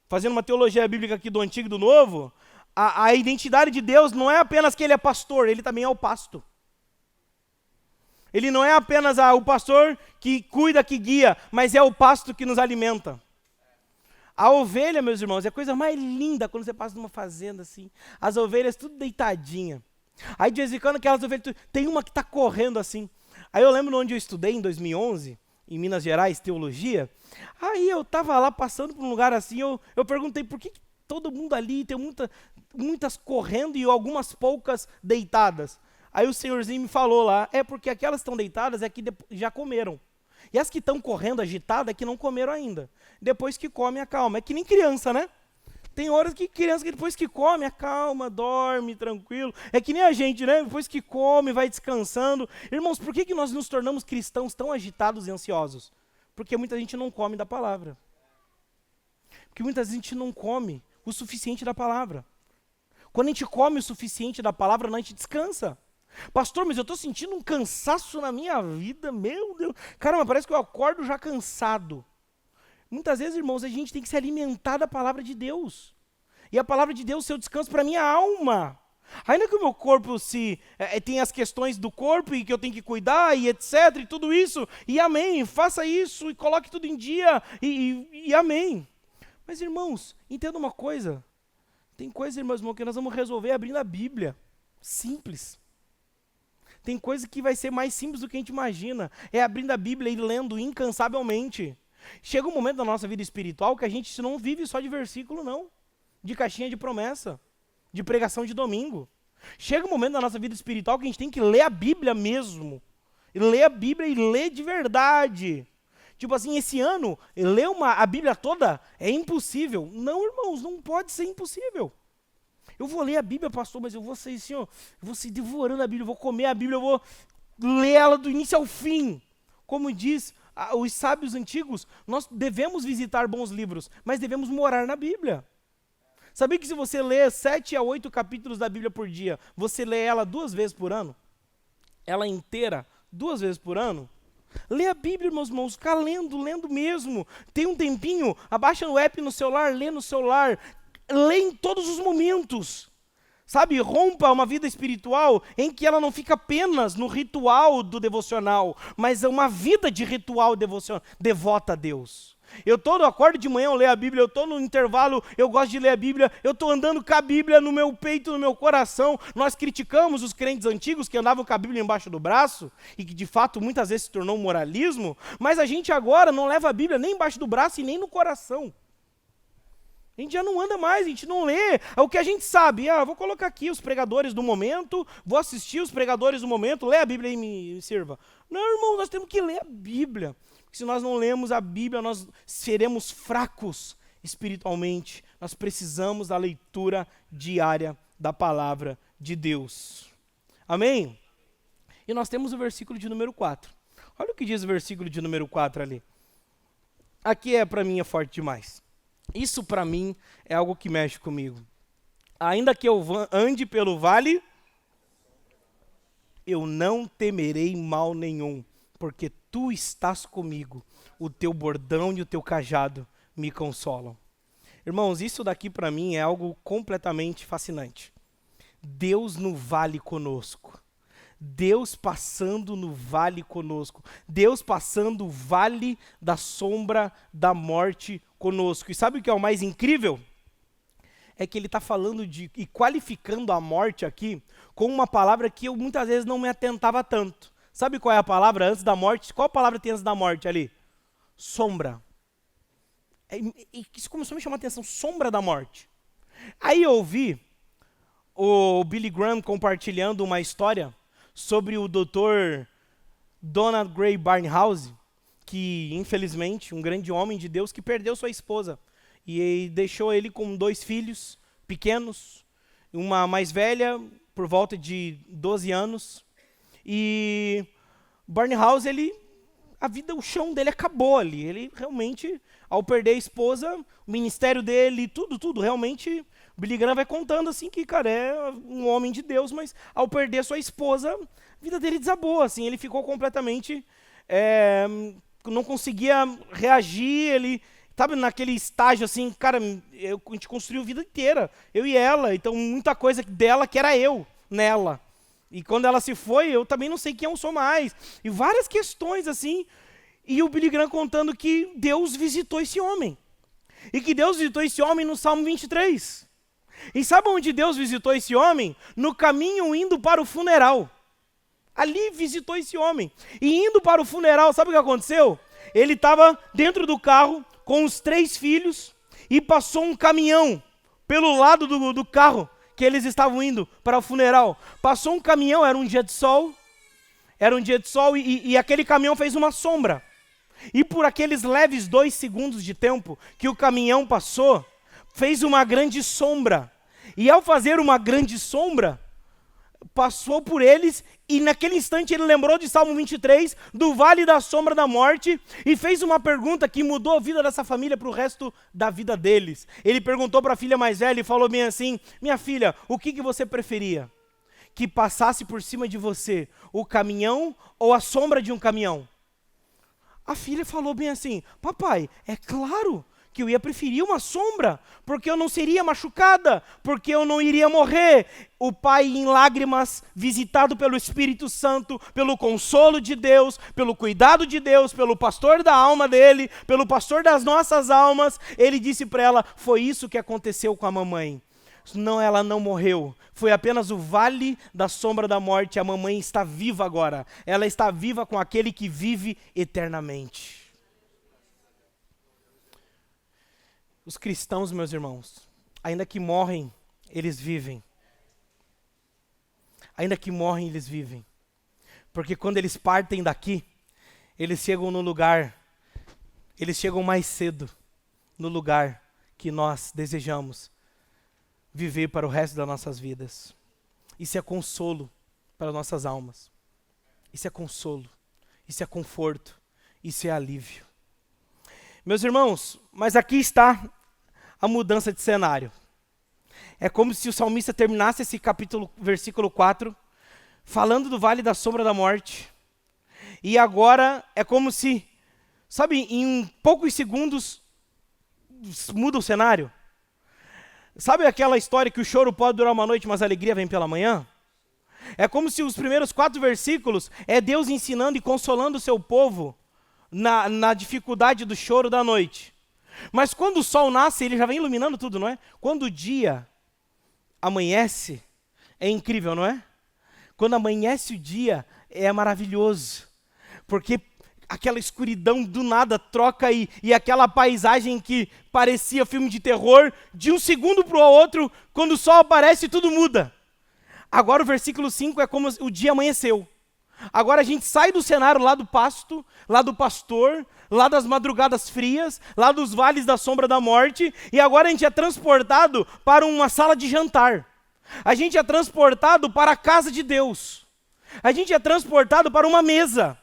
fazendo uma teologia bíblica aqui do Antigo e do Novo, a identidade de Deus não é apenas que ele é pastor, ele também é o pasto. Ele não é apenas o pastor que cuida, que guia, mas é o pasto que nos alimenta. A ovelha, meus irmãos, é a coisa mais linda quando você passa numa fazenda assim. As ovelhas tudo deitadinha. Aí de vez em quando aquelas ovelhas, tem uma que está correndo assim. Aí eu lembro onde eu estudei em 2011, em Minas Gerais, teologia. Aí eu estava lá passando por um lugar assim, eu perguntei por que todo mundo ali tem muitas correndo e algumas poucas deitadas. Aí o senhorzinho me falou lá, é porque aquelas que estão deitadas é que já comeram. E as que estão correndo agitadas é que não comeram ainda. Depois que come, acalma. É que nem criança, né? Tem horas que criança que depois que come, acalma, dorme, tranquilo. É que nem a gente, né? Depois que come, vai descansando. Irmãos, por que nós nos tornamos cristãos tão agitados e ansiosos? Porque muita gente não come da palavra. Porque muita gente não come o suficiente da palavra. Quando a gente come o suficiente da palavra, a gente descansa. Pastor, mas eu estou sentindo um cansaço na minha vida, meu Deus. Caramba, parece que eu acordo já cansado. Muitas vezes, irmãos, a gente tem que se alimentar da palavra de Deus. E a palavra de Deus é o descanso para a minha alma. Ainda que o meu corpo tem as questões do corpo e que eu tenho que cuidar e etc. e tudo isso, e amém, faça isso e coloque tudo em dia e amém. Mas, irmãos, entenda uma coisa. Tem coisa, irmãos, que nós vamos resolver abrindo a Bíblia. Simples. Tem coisa que vai ser mais simples do que a gente imagina. É abrindo a Bíblia e lendo incansavelmente. Chega um momento da nossa vida espiritual que a gente não vive só de versículo, não. De caixinha de promessa. De pregação de domingo. Chega um momento da nossa vida espiritual que a gente tem que ler a Bíblia mesmo. E ler a Bíblia e ler de verdade. Tipo assim, esse ano, ler a Bíblia toda é impossível. Não, irmãos, não pode ser impossível. Eu vou ler a Bíblia, pastor, mas eu vou ser assim, ó, eu vou ser devorando a Bíblia, eu vou comer a Bíblia, eu vou ler ela do início ao fim. Como diz os sábios antigos, nós devemos visitar bons livros, mas devemos morar na Bíblia. Sabia que se você lê 7 a 8 capítulos da Bíblia por dia, você lê ela 2 vezes por ano? Ela inteira, 2 vezes por ano? Lê a Bíblia, meus irmãos, fica lendo mesmo. Tem um tempinho, abaixa o app no celular, lê no celular. Lê em todos os momentos, sabe? Rompa uma vida espiritual em que ela não fica apenas no ritual do devocional, mas é uma vida de ritual devocional, devota a Deus. Eu acordo de manhã, eu leio a Bíblia, eu estou no intervalo, eu gosto de ler a Bíblia, eu estou andando com a Bíblia no meu peito, no meu coração. Nós criticamos os crentes antigos que andavam com a Bíblia embaixo do braço, e que de fato muitas vezes se tornou um moralismo, mas a gente agora não leva a Bíblia nem embaixo do braço e nem no coração. A gente já não anda mais, a gente não lê. O que a gente sabe, vou colocar aqui os pregadores do momento, vou assistir os pregadores do momento, lê a Bíblia e me sirva. Não, irmão, nós temos que ler a Bíblia. Porque se nós não lemos a Bíblia, nós seremos fracos espiritualmente. Nós precisamos da leitura diária da palavra de Deus. Amém? E nós temos o versículo de número 4. Olha o que diz o versículo de número 4 ali. Aqui para mim é forte demais. Isso para mim é algo que mexe comigo. Ainda que eu ande pelo vale, eu não temerei mal nenhum, porque tu estás comigo. O teu bordão e o teu cajado me consolam. Irmãos, isso daqui para mim é algo completamente fascinante. Deus no vale conosco. Deus passando no vale conosco. Deus passando o vale da sombra da morte conosco. E sabe o que é o mais incrível? É que ele está falando e qualificando a morte aqui com uma palavra que eu muitas vezes não me atentava tanto. Sabe qual é a palavra antes da morte? Qual a palavra tem antes da morte ali? Sombra. E isso começou a me chamar a atenção, sombra da morte. Aí eu ouvi o Billy Graham compartilhando uma história sobre o Dr. Donald Grey Barnhouse, que infelizmente, um grande homem de Deus que perdeu sua esposa e deixou ele com 2 filhos pequenos, uma mais velha por volta de 12 anos, e Barnhouse, o chão dele acabou ali, ele realmente, ao perder a esposa, o ministério dele, tudo, realmente, Billy Graham vai contando assim que, cara, é um homem de Deus, mas ao perder sua esposa, a vida dele desabou, assim, ele ficou completamente, não conseguia reagir, ele estava naquele estágio assim, cara, a gente construiu a vida inteira, eu e ela, então muita coisa dela que era eu, nela. E quando ela se foi, eu também não sei quem eu sou mais. E várias questões assim. E o Billy Graham contando que Deus visitou esse homem. E que Deus visitou esse homem no Salmo 23. E sabe onde Deus visitou esse homem? No caminho indo para o funeral. Ali visitou esse homem. E indo para o funeral, sabe o que aconteceu? Ele estava dentro do carro com os 3 filhos e passou um caminhão pelo lado do carro que eles estavam indo para o funeral. Passou um caminhão, era um dia de sol. Era um dia de sol e aquele caminhão fez uma sombra. E por aqueles leves 2 segundos de tempo que o caminhão passou, fez uma grande sombra. E ao fazer uma grande sombra, passou por eles e naquele instante ele lembrou de Salmo 23, do vale da sombra da morte, e fez uma pergunta que mudou a vida dessa família para o resto da vida deles. Ele perguntou para a filha mais velha e falou bem assim: minha filha, o que você preferia? Que passasse por cima de você o caminhão ou a sombra de um caminhão? A filha falou bem assim: papai, é claro que eu ia preferir uma sombra, porque eu não seria machucada, porque eu não iria morrer. O pai em lágrimas, visitado pelo Espírito Santo, pelo consolo de Deus, pelo cuidado de Deus, pelo pastor da alma dele, pelo pastor das nossas almas, ele disse para ela: foi isso que aconteceu com a mamãe. Não, ela não morreu. Foi apenas o vale da sombra da morte. A mamãe está viva agora. Ela está viva com aquele que vive eternamente. Os cristãos, meus irmãos, ainda que morrem, eles vivem. Ainda que morrem, eles vivem. Porque quando eles partem daqui, eles chegam no lugar, eles chegam mais cedo no lugar que nós desejamos viver para o resto das nossas vidas. Isso é consolo para nossas almas. Isso é consolo. Isso é conforto. Isso é alívio. Meus irmãos, mas aqui está a mudança de cenário. É como se o salmista terminasse esse capítulo, versículo 4, falando do vale da sombra da morte. E agora é como se, sabe, em poucos segundos muda o cenário. Sabe aquela história que o choro pode durar uma noite, mas a alegria vem pela manhã? É como se os primeiros 4 versículos é Deus ensinando e consolando o seu povo na dificuldade do choro da noite. Mas quando o sol nasce, ele já vem iluminando tudo, não é? Quando o dia amanhece, é incrível, não é? Quando amanhece o dia, é maravilhoso. Porque aquela escuridão do nada troca e aquela paisagem que parecia filme de terror, de um segundo para o outro, quando o sol aparece, tudo muda. Agora o versículo 5 é como o dia amanheceu. Agora a gente sai do cenário lá do pasto, lá do pastor, lá das madrugadas frias, lá dos vales da sombra da morte, e agora a gente é transportado para uma sala de jantar. A gente é transportado para a casa de Deus. A gente é transportado para uma mesa.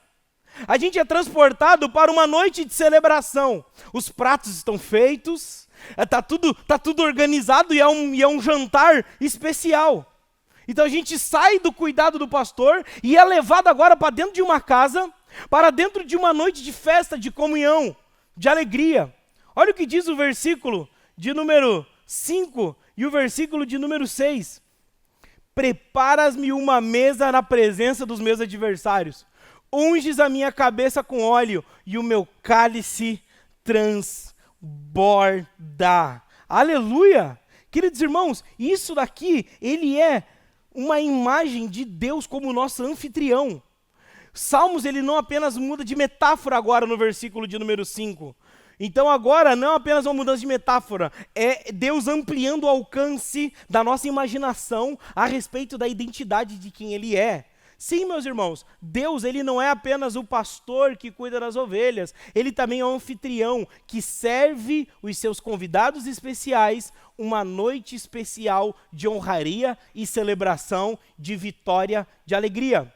A gente é transportado para uma noite de celebração. Os pratos estão feitos, tá tudo organizado e é um jantar especial. Então a gente sai do cuidado do pastor e é levado agora para dentro de uma casa, para dentro de uma noite de festa, de comunhão, de alegria. Olha o que diz o versículo de número 5 e o versículo de número 6. Preparas-me uma mesa na presença dos meus adversários. Unges a minha cabeça com óleo e o meu cálice transborda. Aleluia! Queridos irmãos, isso daqui, ele é uma imagem de Deus como nosso anfitrião. Salmos, ele não apenas muda de metáfora agora no versículo de número 5. Então agora não é apenas uma mudança de metáfora, é Deus ampliando o alcance da nossa imaginação a respeito da identidade de quem Ele é. Sim, meus irmãos, Deus, ele não é apenas o pastor que cuida das ovelhas, ele também é um anfitrião que serve os seus convidados especiais uma noite especial de honraria e celebração, de vitória, de alegria.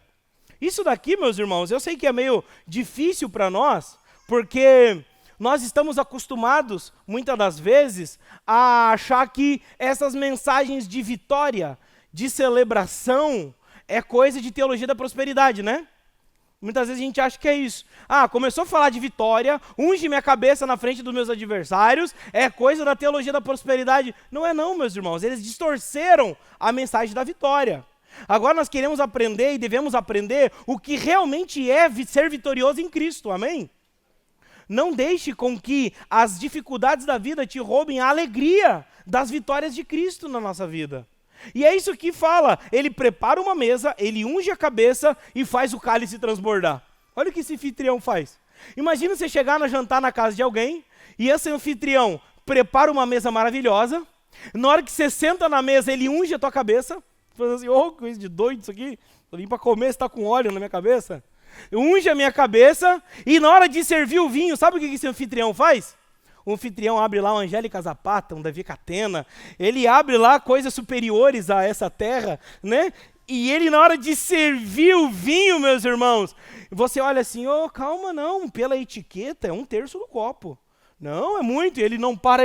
Isso daqui, meus irmãos, eu sei que é meio difícil para nós, porque nós estamos acostumados, muitas das vezes, a achar que essas mensagens de vitória, de celebração, é coisa de teologia da prosperidade, né? Muitas vezes a gente acha que é isso. Começou a falar de vitória, unge minha cabeça na frente dos meus adversários, é coisa da teologia da prosperidade. Não é não, meus irmãos, eles distorceram a mensagem da vitória. Agora nós queremos aprender e devemos aprender o que realmente é ser vitorioso em Cristo, amém? Não deixe com que as dificuldades da vida te roubem a alegria das vitórias de Cristo na nossa vida. E é isso que fala, ele prepara uma mesa, ele unge a cabeça e faz o cálice transbordar. Olha o que esse anfitrião faz. Imagina você chegar no jantar na casa de alguém, e esse anfitrião prepara uma mesa maravilhosa, na hora que você senta na mesa, ele unge a tua cabeça, falando assim, ô, coisa de doido isso aqui, eu vim para comer, você está com óleo na minha cabeça. Unge a minha cabeça, e na hora de servir o vinho, sabe o que esse anfitrião faz? O anfitrião abre lá um Angélica Zapata, um Davi Catena, ele abre lá coisas superiores a essa terra, né? E ele, na hora de servir o vinho, meus irmãos, você olha assim, ô, calma não, pela etiqueta é 1/3 do copo. Não, é muito, ele não para,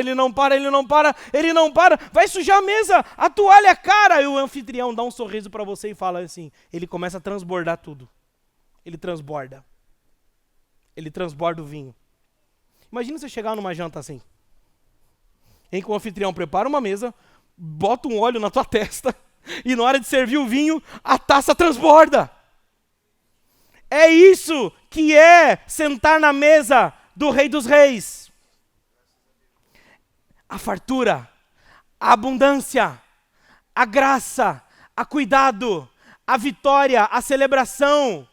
vai sujar a mesa, a toalha, cara. E o anfitrião dá um sorriso para você e fala assim, ele começa a transbordar tudo. Ele transborda o vinho. Imagina você chegar numa janta assim, em que o anfitrião prepara uma mesa, bota um óleo na tua testa, e na hora de servir o vinho, a taça transborda. É isso que é sentar na mesa do Rei dos Reis. A fartura, a abundância, a graça, a cuidado, a vitória, a celebração.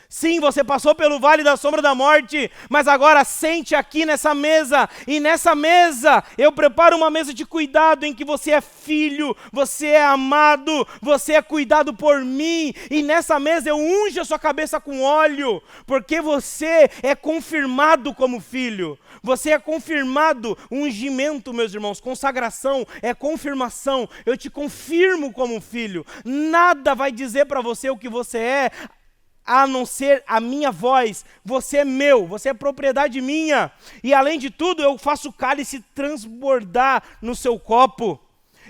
Sim, você passou pelo vale da sombra da morte, mas agora sente aqui nessa mesa, e nessa mesa eu preparo uma mesa de cuidado em que você é filho, você é amado, você é cuidado por mim, e nessa mesa eu unjo a sua cabeça com óleo, porque você é confirmado como filho, você é confirmado, ungimento, meus irmãos, consagração é confirmação, eu te confirmo como filho, nada vai dizer para você o que você é, a não ser a minha voz, você é meu, você é propriedade minha, e além de tudo eu faço o cálice transbordar no seu copo,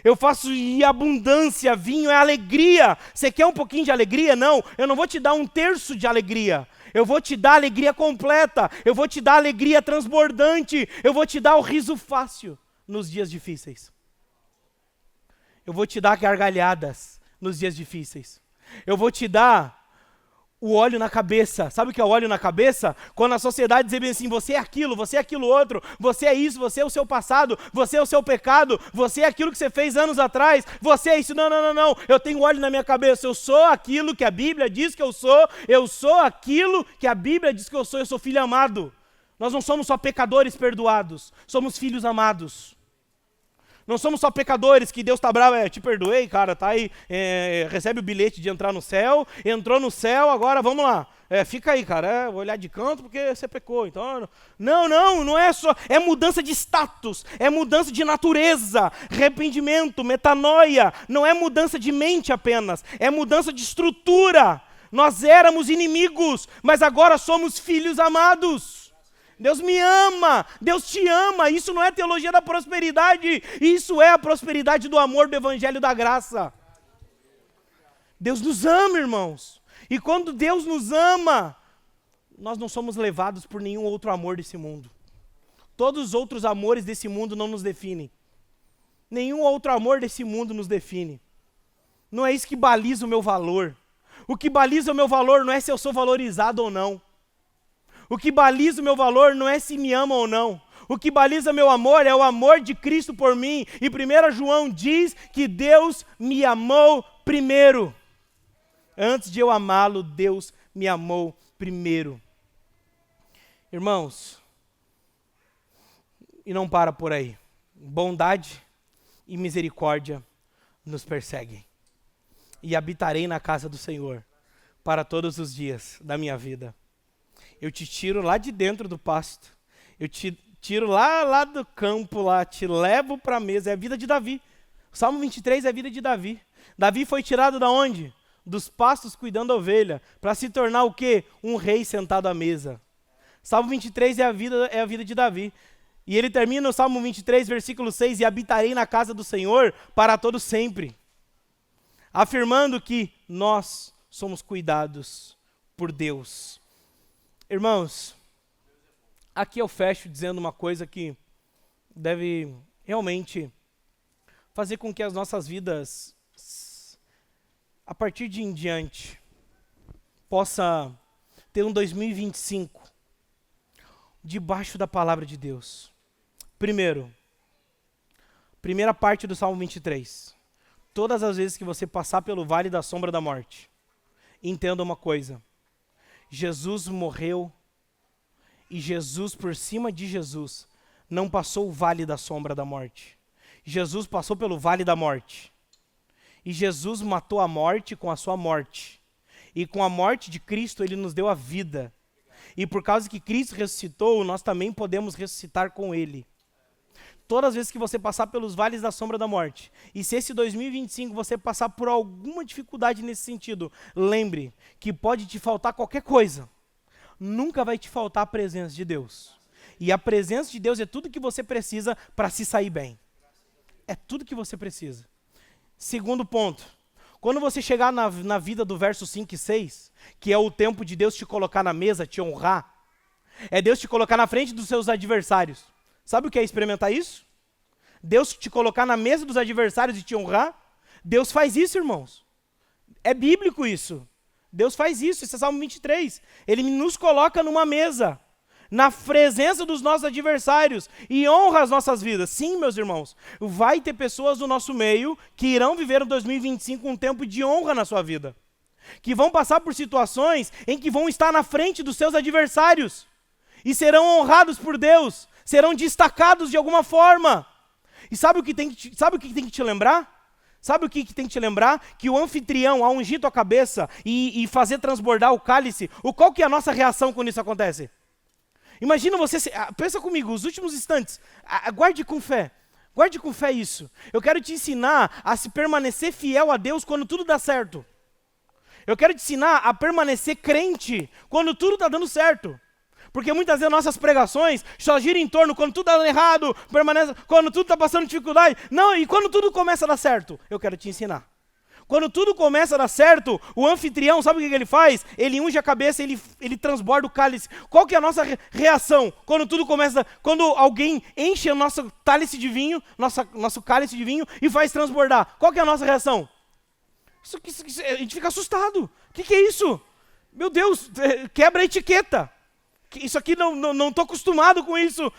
eu faço em abundância, vinho é alegria, você quer um pouquinho de alegria? Não, eu não vou te dar 1/3 de alegria, eu vou te dar alegria completa, eu vou te dar alegria transbordante, eu vou te dar o riso fácil nos dias difíceis, eu vou te dar gargalhadas nos dias difíceis, eu vou te dar o óleo na cabeça. Sabe o que é o óleo na cabeça? Quando a sociedade diz assim, você é aquilo outro, você é isso, você é o seu passado, você é o seu pecado, você é aquilo que você fez anos atrás, você é isso, não, eu tenho óleo na minha cabeça, eu sou aquilo que a Bíblia diz que eu sou aquilo que a Bíblia diz que eu sou filho amado. Nós não somos só pecadores perdoados, somos filhos amados. Não somos só pecadores que Deus está bravo, te perdoei, cara, tá aí, recebe o bilhete de entrar no céu, entrou no céu, agora vamos lá, fica aí, cara, vou olhar de canto porque você pecou, então, não é só, é mudança de status, é mudança de natureza, arrependimento, metanoia, não é mudança de mente apenas, é mudança de estrutura, nós éramos inimigos, mas agora somos filhos amados. Deus me ama, Deus te ama, isso não é teologia da prosperidade, isso é a prosperidade do amor do evangelho da graça. Deus nos ama, irmãos, e quando Deus nos ama, nós não somos levados por nenhum outro amor desse mundo. Todos os outros amores desse mundo não nos definem, nenhum outro amor desse mundo nos define, não é isso que baliza o meu valor, o que baliza o meu valor não é se eu sou valorizado ou não. O que baliza o meu valor não é se me ama ou não. O que baliza meu amor é o amor de Cristo por mim. E 1 João diz que Deus me amou primeiro. Antes de eu amá-lo, Deus me amou primeiro. Irmãos, e não para por aí. Bondade e misericórdia nos perseguem. E habitarei na casa do Senhor para todos os dias da minha vida. Eu te tiro lá de dentro do pasto, eu te tiro lá do campo, lá, te levo para a mesa, é a vida de Davi. O Salmo 23 é a vida de Davi. Davi foi tirado da onde? Dos pastos cuidando da ovelha, para se tornar o quê? Um rei sentado à mesa. Salmo 23 é a vida de Davi. E ele termina o Salmo 23, versículo 6, e habitarei na casa do Senhor para todo sempre. Afirmando que nós somos cuidados por Deus. Irmãos, aqui eu fecho dizendo uma coisa que deve realmente fazer com que as nossas vidas a partir de em diante, possa ter um 2025 debaixo da palavra de Deus. Primeiro, primeira parte do Salmo 23. Todas as vezes que você passar pelo vale da sombra da morte, entenda uma coisa. Jesus morreu e Jesus, por cima de Jesus, não passou o vale da sombra da morte. Jesus passou pelo vale da morte. E Jesus matou a morte com a sua morte. E com a morte de Cristo, ele nos deu a vida. E por causa que Cristo ressuscitou, nós também podemos ressuscitar com ele. Todas as vezes que você passar pelos vales da sombra da morte, e se esse 2025 você passar por alguma dificuldade nesse sentido, lembre que pode te faltar qualquer coisa. Nunca vai te faltar a presença de Deus. E a presença de Deus é tudo que você precisa para se sair bem. É tudo que você precisa. Segundo ponto. Quando você chegar na vida do verso 5 e 6, que é o tempo de Deus te colocar na mesa, te honrar, é Deus te colocar na frente dos seus adversários. Sabe o que é experimentar isso? Deus te colocar na mesa dos adversários e te honrar? Deus faz isso, irmãos. É bíblico isso. Deus faz isso, esse é Salmo 23. Ele nos coloca numa mesa, na presença dos nossos adversários, e honra as nossas vidas. Sim, meus irmãos, vai ter pessoas do nosso meio que irão viver em 2025 um tempo de honra na sua vida. Que vão passar por situações em que vão estar na frente dos seus adversários. E serão honrados por Deus, serão destacados de alguma forma. E sabe o que tem que te lembrar? Sabe o que tem que te lembrar? Que o anfitrião, ao ungir tua cabeça e fazer transbordar o cálice, qual que é a nossa reação quando isso acontece? Imagina você, pensa comigo, os últimos instantes, guarde com fé isso. Eu quero te ensinar a se permanecer fiel a Deus quando tudo dá certo. Eu quero te ensinar a permanecer crente quando tudo está dando certo. Porque muitas vezes nossas pregações só giram em torno quando tudo está dando errado, quando tudo está passando dificuldade. Não, e quando tudo começa a dar certo, eu quero te ensinar. Quando tudo começa a dar certo, o anfitrião, sabe o que ele faz? Ele unge a cabeça, ele transborda o cálice. Qual que é a nossa reação quando tudo começa, quando alguém enche o nosso cálice de vinho, nosso cálice de vinho e faz transbordar? Qual que é a nossa reação? A gente fica assustado. O que é isso? Meu Deus, quebra a etiqueta. Isso aqui não estou acostumado com isso.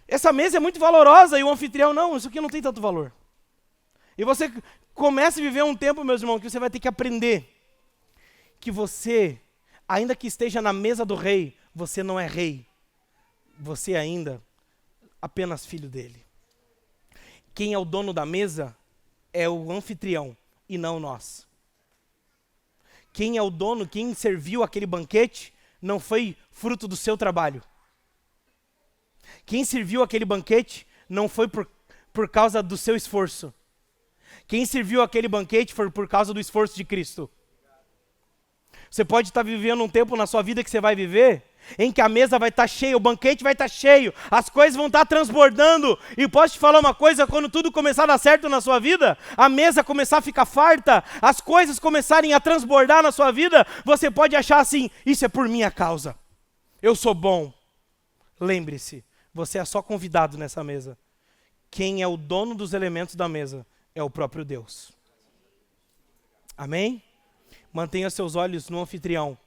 Essa mesa é muito valorosa e o anfitrião, não, isso aqui não tem tanto valor. E você começa a viver um tempo, meus irmãos, que você vai ter que aprender que você, ainda que esteja na mesa do rei, você não é rei. Você ainda apenas filho dele. Quem é o dono da mesa é o anfitrião e não nós. Quem é o dono, quem serviu aquele banquete, não foi fruto do seu trabalho. Quem serviu aquele banquete não foi por causa do seu esforço. Quem serviu aquele banquete foi por causa do esforço de Cristo. Você pode estar vivendo um tempo na sua vida que você vai viver, em que a mesa vai estar cheia, o banquete vai estar cheio, as coisas vão estar transbordando. E posso te falar uma coisa, quando tudo começar a dar certo na sua vida, a mesa começar a ficar farta, as coisas começarem a transbordar na sua vida, você pode achar assim, isso é por minha causa. Eu sou bom. Lembre-se, você é só convidado nessa mesa. Quem é o dono dos elementos da mesa é o próprio Deus. Amém? Mantenha seus olhos no anfitrião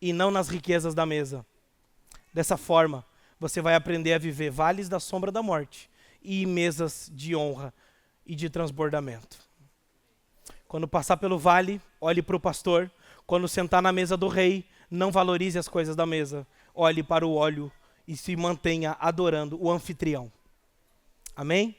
e não nas riquezas da mesa. Dessa forma, você vai aprender a viver vales da sombra da morte e mesas de honra e de transbordamento. Quando passar pelo vale, olhe para o pastor. Quando sentar na mesa do rei, não valorize as coisas da mesa. Olhe para o óleo e se mantenha adorando o anfitrião. Amém?